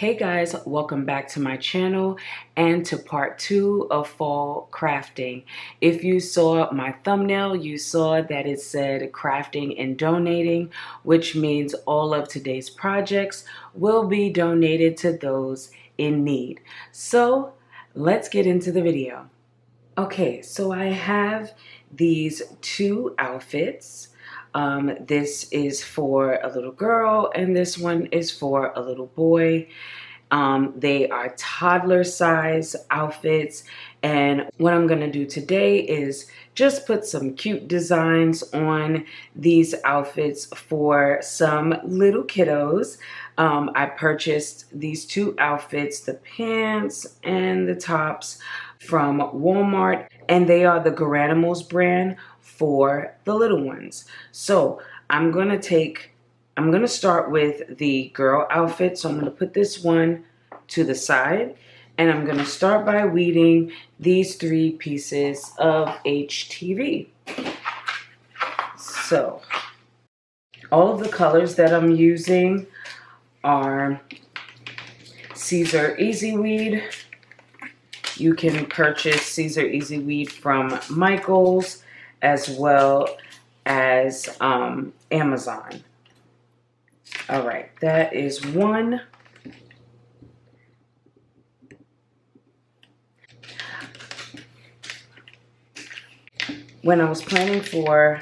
Hey guys, welcome back to my channel and to part 2 of fall crafting. If you saw my thumbnail, you saw that it said crafting and donating, which means all of today's projects will be donated to those in need. So let's get into the video. Okay, so I have these two outfits. This is for a little girl and this one is for a little boy. They are toddler size outfits, and what I'm gonna do today is just put some cute designs on these outfits for some little kiddos. I purchased these two outfits, the pants and the tops, from Walmart, and they are the Garanimals brand for the little ones. So I'm gonna start with the girl outfit. So I'm gonna put this one to the side, and I'm gonna start by weeding these 3 pieces of HTV. So all of the colors that I'm using are Caesar Easy Weed. You can purchase Caesar Easy Weed from Michael's as well as Amazon. All right, that is one. When I was planning for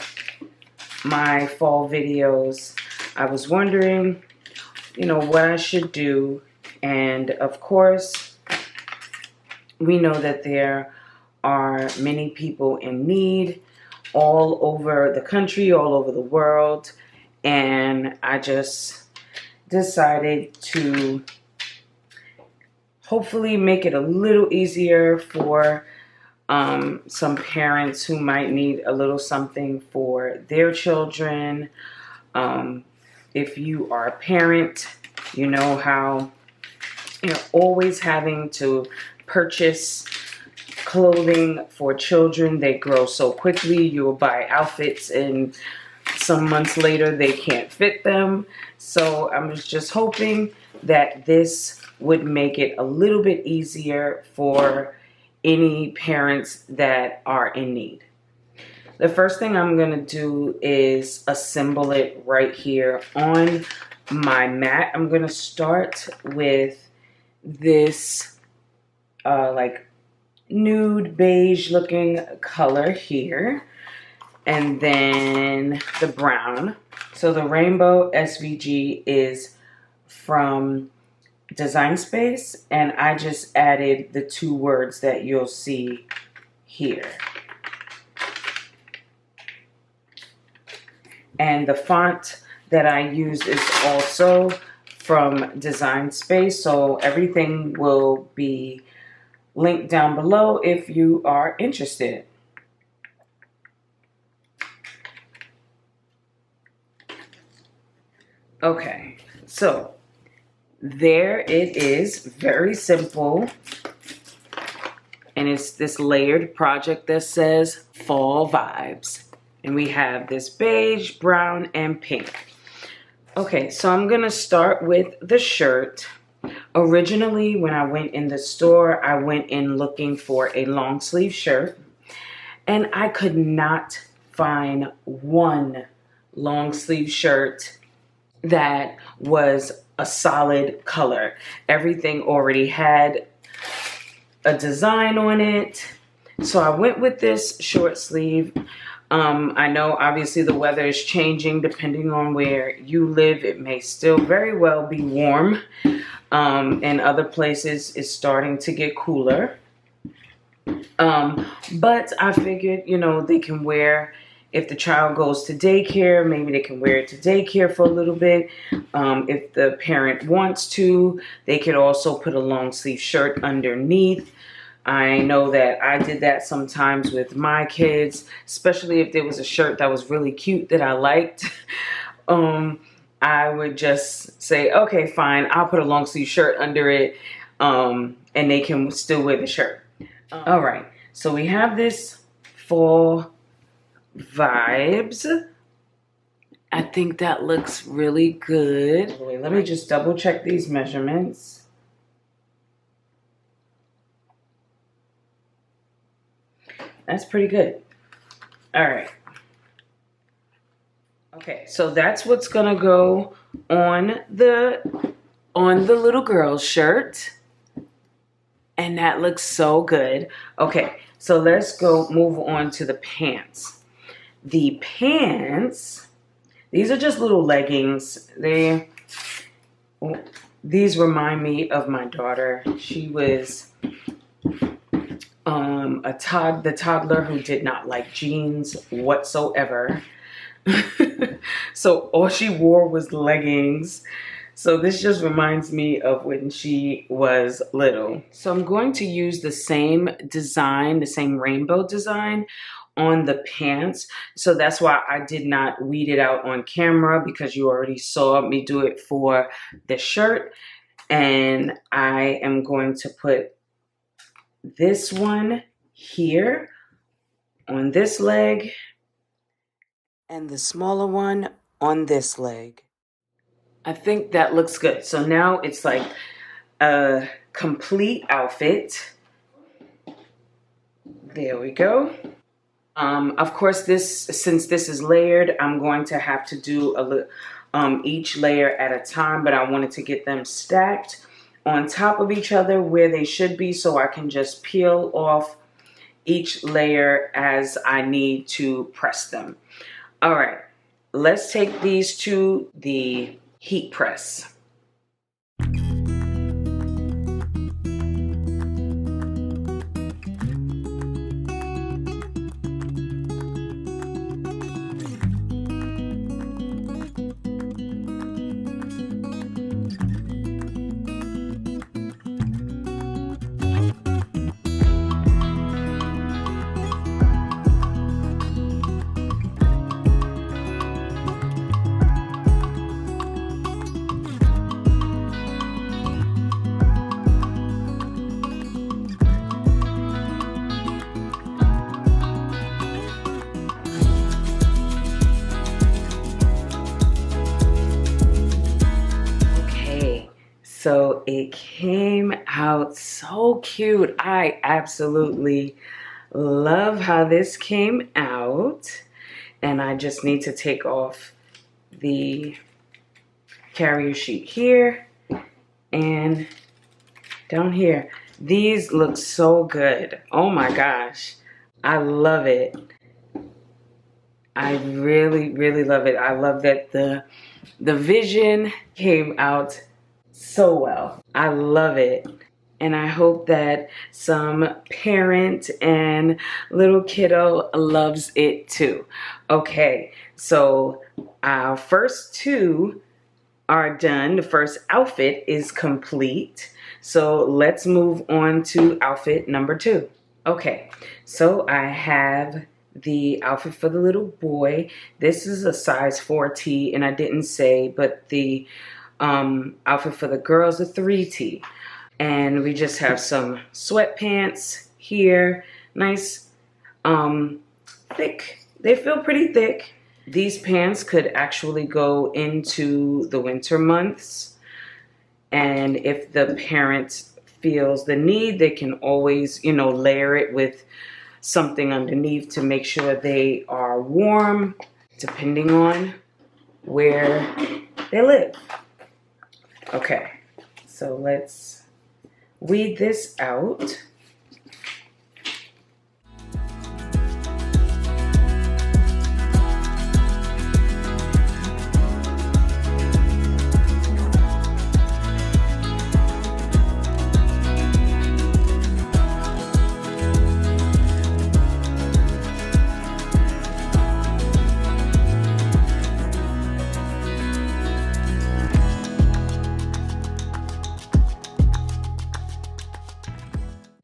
my fall videos, I was wondering, what I should do. And of course, we know that there are many people in need all over the country, all over the world. And I just decided to hopefully make it a little easier for some parents who might need a little something for their children. If you are a parent, you know how you're always having to purchase clothing for children. They grow so quickly. You will buy outfits and some months later they can't fit them. So I'm just hoping that this would make it a little bit easier for any parents that are in need. The first thing I'm going to do is assemble it right here on my mat. I'm going to start with this like nude beige looking color here, and then the brown. So the rainbow SVG is from Design Space, and I just added the 2 words that you'll see here. And the font that I use is also from Design Space, so everything will be linked down below if you are interested. Okay, so there it is, very simple. And it's this layered project that says Fall Vibes. And we have this beige, brown, and pink. Okay, so I'm gonna start with the shirt. Originally, when I went in the store, I went in looking for a long sleeve shirt, and I could not find one long sleeve shirt that was a solid color. Everything already had a design on it. So I went with this short sleeve. I know obviously the weather is changing depending on where you live. It may still very well be warm. In other places it's starting to get cooler. But I figured, they can wear, if the child goes to daycare, maybe they can wear it to daycare for a little bit. If the parent wants to, they could also put a long sleeve shirt underneath. I know that I did that sometimes with my kids, especially if there was a shirt that was really cute that I liked. I would just say, okay, fine, I'll put a long sleeve shirt under it, and they can still wear the shirt. All right, so we have this Fall Vibes. I think that looks really good. Wait, let me just double check these measurements. That's pretty good. All right. Okay, so that's what's gonna go on the little girl's shirt. And that looks so good. Okay, so let's go move on to the pants. The pants, these are just little leggings. These remind me of my daughter. She was the toddler who did not like jeans whatsoever. So all she wore was leggings. So this just reminds me of when she was little. So I'm going to use the same design, the same rainbow design on the pants. So that's why I did not weed it out on camera, because you already saw me do it for the shirt. And I am going to put this one here on this leg and the smaller one on this leg. I think that looks good. So now it's like a complete outfit. There we go. Of course, since this is layered, I'm going to have to do each layer at a time, but I wanted to get them stacked on top of each other where they should be, so I can just peel off each layer as I need to press them. All right, let's take these to the heat press. So it came out so cute. I absolutely love how this came out. And I just need to take off the carrier sheet here and down here. These look so good. Oh my gosh. I love it. I really, really love it. I love that the vision came out so well. I love it. And I hope that some parent and little kiddo loves it too. Okay, so our first two are done. The first outfit is complete. So let's move on to outfit number 2. Okay, so I have the outfit for the little boy. This is a size 4T, and I didn't say, but the outfit for the girls a 3T. And we just have some sweatpants here. Nice, thick. They feel pretty thick. These pants could actually go into the winter months. And if the parent feels the need, they can always, layer it with something underneath to make sure they are warm, depending on where they live. Okay, so let's weed this out.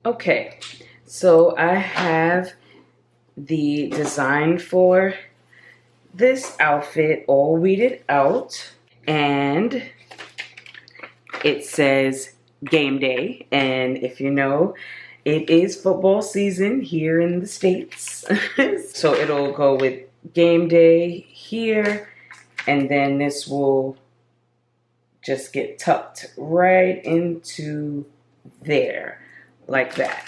Okay, so I have the design for this outfit all weeded out, and it says game day. And if you know, it is football season here in the States. So it'll go with game day here, and then this will just get tucked right into there. Like that.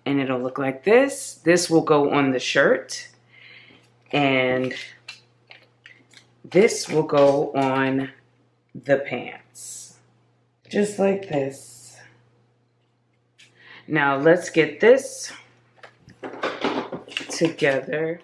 and it'll look like this. This will go on the shirt, and this will go on the pants, just like this. Now let's get this together.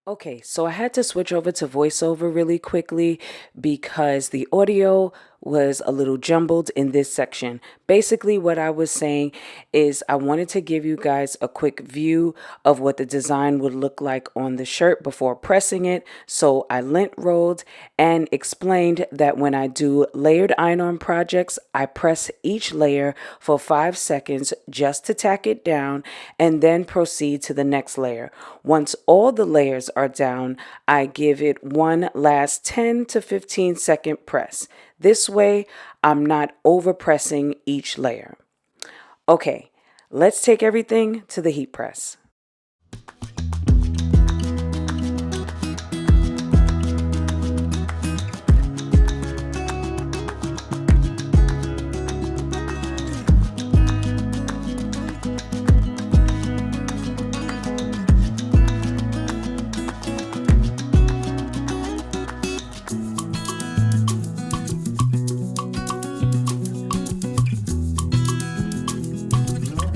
Okay, so I had to switch over to voiceover really quickly because the audio was a little jumbled in this section. Basically, what I was saying is I wanted to give you guys a quick view of what the design would look like on the shirt before pressing it. So I lint rolled and explained that when I do layered iron-on projects, I press each layer for 5 seconds just to tack it down and then proceed to the next layer. Once all the layers are down, I give it one last 10 to 15 second press. This way, I'm not over pressing each layer. Okay, let's take everything to the heat press.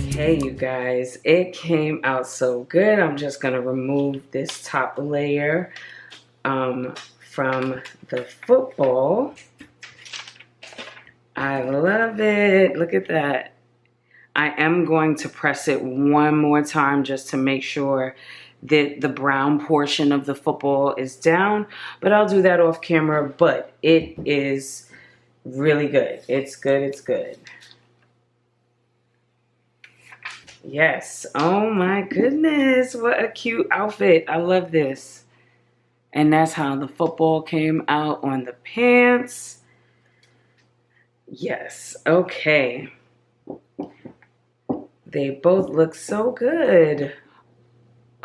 Hey you guys, it came out so good. I'm just gonna remove this top layer from the football. I love it. Look at that. I am going to press it one more time just to make sure that the brown portion of the football is down, but I'll do that off camera. But it is really good. It's good, it's good. Yes. Oh my goodness. What a cute outfit. I love this. And that's how the football came out on the pants. Yes. Okay. They both look so good.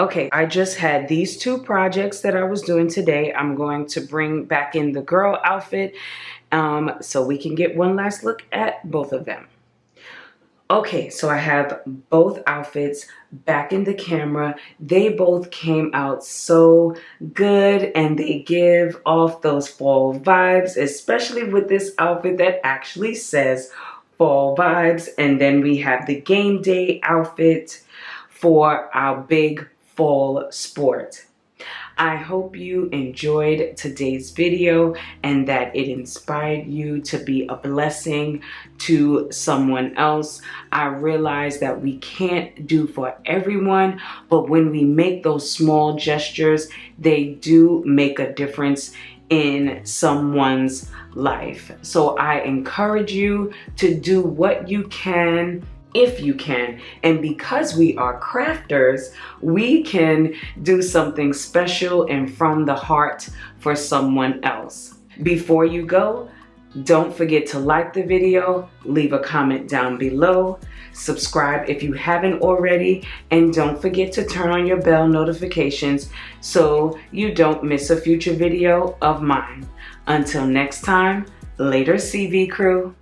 Okay, I just had these two projects that I was doing today. I'm going to bring back in the girl outfit so we can get one last look at both of them. Okay, so I have both outfits back in the camera. They both came out so good and they give off those fall vibes, especially with this outfit that actually says fall vibes. And then we have the game day outfit for our big fall sport. I hope you enjoyed today's video and that it inspired you to be a blessing to someone else. I realize that we can't do for everyone, but when we make those small gestures, they do make a difference in someone's life. So I encourage you to do what you can if you can. And because we are crafters, we can do something special and from the heart for someone else. Before you go, don't forget to like the video, leave a comment down below, subscribe if you haven't already, and don't forget to turn on your bell notifications so you don't miss a future video of mine. Until next time, later CV crew.